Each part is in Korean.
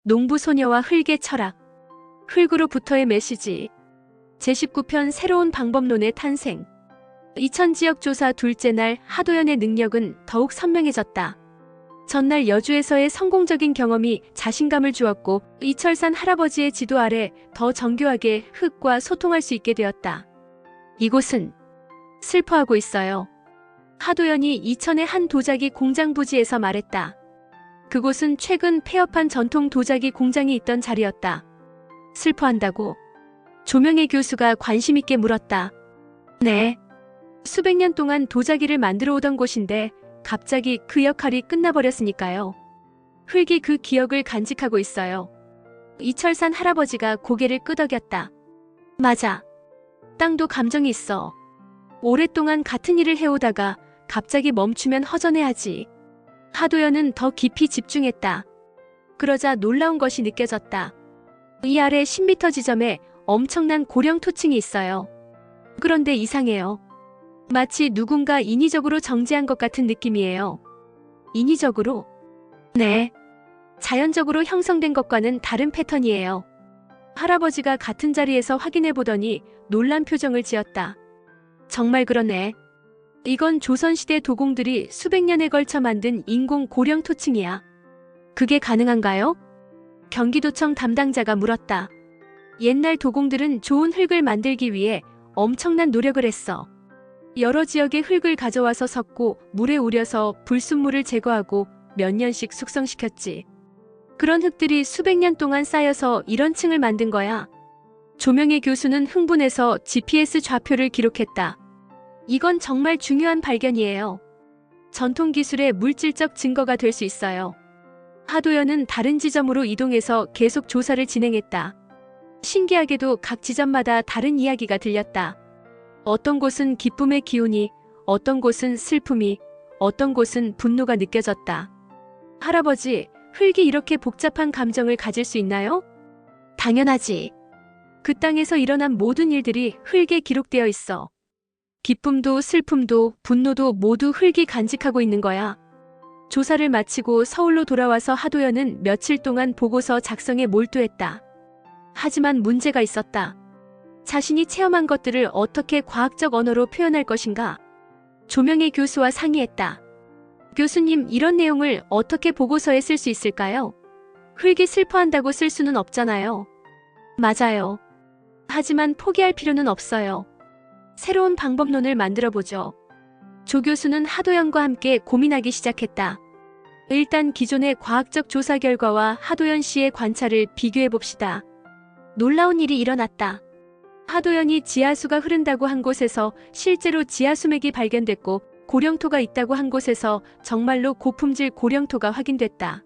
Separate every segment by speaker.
Speaker 1: 농부소녀와 흙의 철학. 흙으로부터의 메시지. 제19편 새로운 방법론의 탄생. 2000지역 조사 둘째 날 하도연의 능력은 더욱 선명해졌다. 전날 여주에서의 성공적인 경험이 자신감을 주었고 이철산 할아버지의 지도 아래 더 정교하게 흙과 소통할 수 있게 되었다. 이곳은 슬퍼하고 있어요. 하도연이 이천의 한 도자기 공장 부지에서 말했다. 그곳은 최근 폐업한 전통 도자기 공장이 있던 자리였다. 슬퍼한다고? 조명의 교수가 관심 있게 물었다. 네. 수백 년 동안 도자기를 만들어 오던 곳인데 갑자기 그 역할이 끝나버렸으니까요. 흙이 그 기억을 간직하고 있어요. 이철산 할아버지가 고개를 끄덕였다. 맞아. 땅도 감정이 있어. 오랫동안 같은 일을 해오다가 갑자기 멈추면 허전해하지. 하도연은 더 깊이 집중했다. 그러자 놀라운 것이 느껴졌다. 이 아래 10m 지점에 엄청난 고령 토층이 있어요. 그런데 이상해요. 마치 누군가 인위적으로 정지한 것 같은 느낌이에요. 인위적으로? 네. 자연적으로 형성된 것과는 다른 패턴이에요. 할아버지가 같은 자리에서 확인해 보더니 놀란 표정을 지었다. 정말 그러네. 이건 조선시대 도공들이 수백 년에 걸쳐 만든 인공 고령 토층이야. 그게 가능한가요? 경기도청 담당자가 물었다. 옛날 도공들은 좋은 흙을 만들기 위해 엄청난 노력을 했어. 여러 지역의 흙을 가져와서 섞고 물에 우려서 불순물을 제거하고 몇 년씩 숙성시켰지. 그런 흙들이 수백 년 동안 쌓여서 이런 층을 만든 거야. 조명의 교수는 흥분해서 GPS 좌표를 기록했다. 이건 정말 중요한 발견이에요. 전통 기술의 물질적 증거가 될 수 있어요. 하도연은 다른 지점으로 이동해서 계속 조사를 진행했다. 신기하게도 각 지점마다 다른 이야기가 들렸다. 어떤 곳은 기쁨의 기운이, 어떤 곳은 슬픔이, 어떤 곳은 분노가 느껴졌다. 할아버지, 흙이 이렇게 복잡한 감정을 가질 수 있나요? 당연하지. 그 땅에서 일어난 모든 일들이 흙에 기록되어 있어. 기쁨도 슬픔도 분노도 모두 흙이 간직하고 있는 거야. 조사를 마치고 서울로 돌아와서 하도연은 며칠 동안 보고서 작성에 몰두했다. 하지만 문제가 있었다. 자신이 체험한 것들을 어떻게 과학적 언어로 표현할 것인가? 조명의 교수와 상의했다. 교수님, 이런 내용을 어떻게 보고서에 쓸 수 있을까요? 흙이 슬퍼한다고 쓸 수는 없잖아요. 맞아요. 하지만 포기할 필요는 없어요. 새로운 방법론을 만들어보죠. 조 교수는 하도연과 함께 고민하기 시작했다. 일단 기존의 과학적 조사 결과와 하도연 씨의 관찰을 비교해봅시다. 놀라운 일이 일어났다. 하도연이 지하수가 흐른다고 한 곳에서 실제로 지하수맥이 발견됐고 고령토가 있다고 한 곳에서 정말로 고품질 고령토가 확인됐다.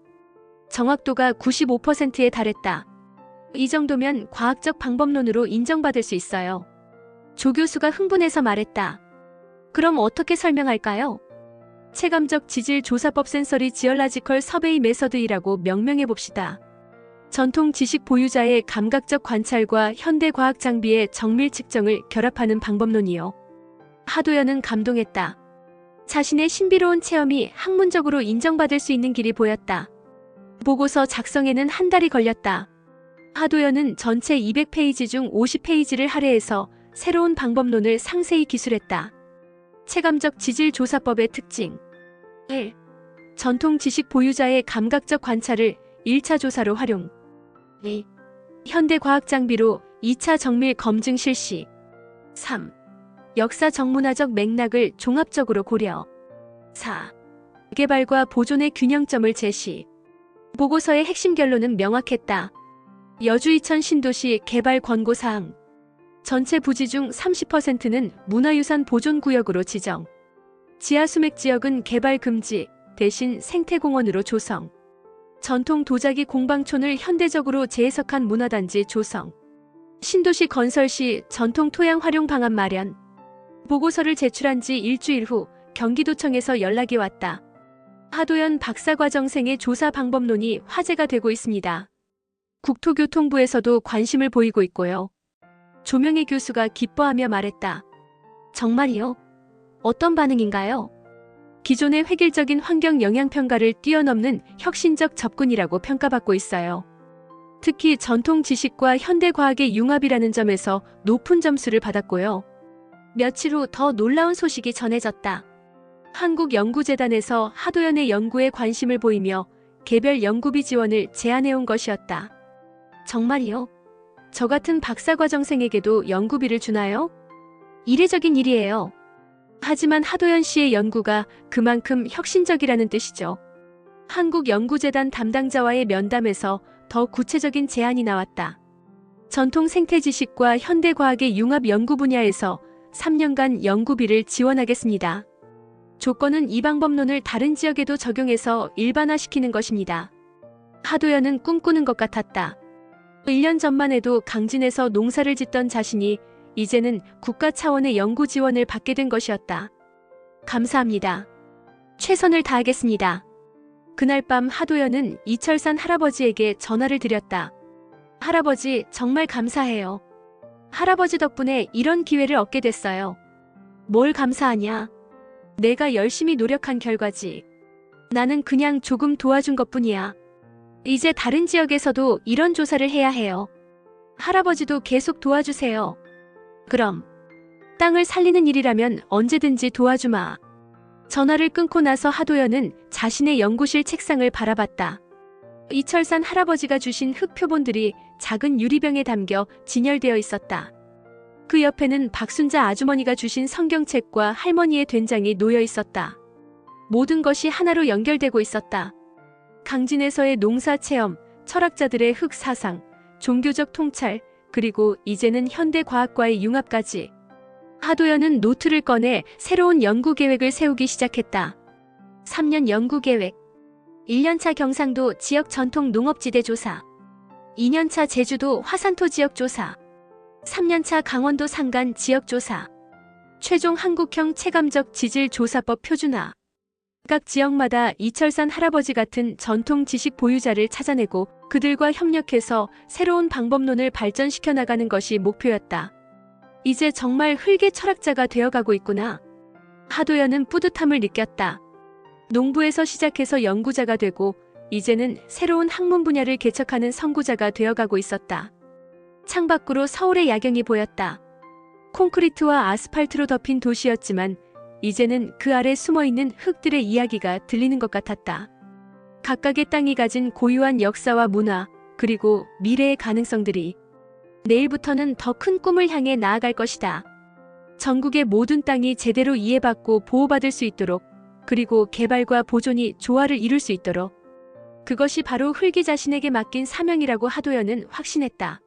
Speaker 1: 정확도가 95%에 달했다. 이 정도면 과학적 방법론으로 인정받을 수 있어요. 조 교수가 흥분해서 말했다. 그럼 어떻게 설명할까요? 체감적 지질 조사법 센서리 지얼라지컬 서베이 메서드이라고 명명해봅시다. 전통 지식 보유자의 감각적 관찰과 현대 과학 장비의 정밀 측정을 결합하는 방법론이요. 하도연은 감동했다. 자신의 신비로운 체험이 학문적으로 인정받을 수 있는 길이 보였다. 보고서 작성에는 한 달이 걸렸다. 하도연은 전체 200페이지 중 50페이지를 할애해서 새로운 방법론을 상세히 기술했다. 체감적 지질 조사법의 특징. 1. 전통 지식 보유자의 감각적 관찰을 1차 조사로 활용. 2. 현대 과학 장비로 2차 정밀 검증 실시. 3. 역사 정문화적 맥락을 종합적으로 고려. 4. 개발과 보존의 균형점을 제시. 보고서의 핵심 결론은 명확했다. 여주 이천 신도시 개발 권고사항. 전체 부지 중 30%는 문화유산 보존구역으로 지정. 지하수맥 지역은 개발 금지, 대신 생태공원으로 조성. 전통 도자기 공방촌을 현대적으로 재해석한 문화단지 조성. 신도시 건설 시 전통 토양 활용 방안 마련. 보고서를 제출한 지 일주일 후 경기도청에서 연락이 왔다. 하도연 박사과정생의 조사 방법론이 화제가 되고 있습니다. 국토교통부에서도 관심을 보이고 있고요. 조명의 교수가 기뻐하며 말했다. 정말이요? 어떤 반응인가요? 기존의 획일적인 환경 영향평가를 뛰어넘는 혁신적 접근이라고 평가받고 있어요. 특히 전통 지식과 현대 과학의 융합이라는 점에서 높은 점수를 받았고요. 며칠 후 더 놀라운 소식이 전해졌다. 한국연구재단에서 하도연의 연구에 관심을 보이며 개별 연구비 지원을 제안해온 것이었다. 정말이요? 저 같은 박사과정생에게도 연구비를 주나요? 이례적인 일이에요. 하지만 하도연 씨의 연구가 그만큼 혁신적이라는 뜻이죠. 한국연구재단 담당자와의 면담에서 더 구체적인 제안이 나왔다. 전통 생태 지식과 현대 과학의 융합 연구 분야에서 3년간 연구비를 지원하겠습니다. 조건은 이 방법론을 다른 지역에도 적용해서 일반화시키는 것입니다. 하도연은 꿈꾸는 것 같았다. 1년 전만 해도 강진에서 농사를 짓던 자신이 이제는 국가 차원의 연구 지원을 받게 된 것이었다. 감사합니다. 최선을 다하겠습니다. 그날 밤 하도연은 이철산 할아버지에게 전화를 드렸다. 할아버지, 정말 감사해요. 할아버지 덕분에 이런 기회를 얻게 됐어요. 뭘 감사하냐? 내가 열심히 노력한 결과지. 나는 그냥 조금 도와준 것뿐이야. 이제 다른 지역에서도 이런 조사를 해야 해요. 할아버지도 계속 도와주세요. 그럼. 땅을 살리는 일이라면 언제든지 도와주마. 전화를 끊고 나서 하도연은 자신의 연구실 책상을 바라봤다. 이철산 할아버지가 주신 흙표본들이 작은 유리병에 담겨 진열되어 있었다. 그 옆에는 박순자 아주머니가 주신 성경책과 할머니의 된장이 놓여 있었다. 모든 것이 하나로 연결되고 있었다. 강진에서의 농사 체험, 철학자들의 흙 사상, 종교적 통찰, 그리고 이제는 현대 과학과의 융합까지. 하도연은 노트를 꺼내 새로운 연구 계획을 세우기 시작했다. 3년 연구 계획. 1년차 경상도 지역 전통 농업지대 조사. 2년차 제주도 화산토 지역 조사. 3년차 강원도 산간 지역 조사. 최종 한국형 체감적 지질 조사법 표준화. 각 지역마다 이철산 할아버지 같은 전통 지식 보유자를 찾아내고 그들과 협력해서 새로운 방법론을 발전시켜 나가는 것이 목표였다. 이제 정말 흙의 철학자가 되어가고 있구나. 하도연은 뿌듯함을 느꼈다. 농부에서 시작해서 연구자가 되고 이제는 새로운 학문 분야를 개척하는 선구자가 되어가고 있었다. 창밖으로 서울의 야경이 보였다. 콘크리트와 아스팔트로 덮인 도시였지만 이제는 그 아래 숨어있는 흙들의 이야기가 들리는 것 같았다. 각각의 땅이 가진 고유한 역사와 문화, 그리고 미래의 가능성들이 내일부터는 더 큰 꿈을 향해 나아갈 것이다. 전국의 모든 땅이 제대로 이해받고 보호받을 수 있도록, 그리고 개발과 보존이 조화를 이룰 수 있도록. 그것이 바로 흙이 자신에게 맡긴 사명이라고 하도연은 확신했다.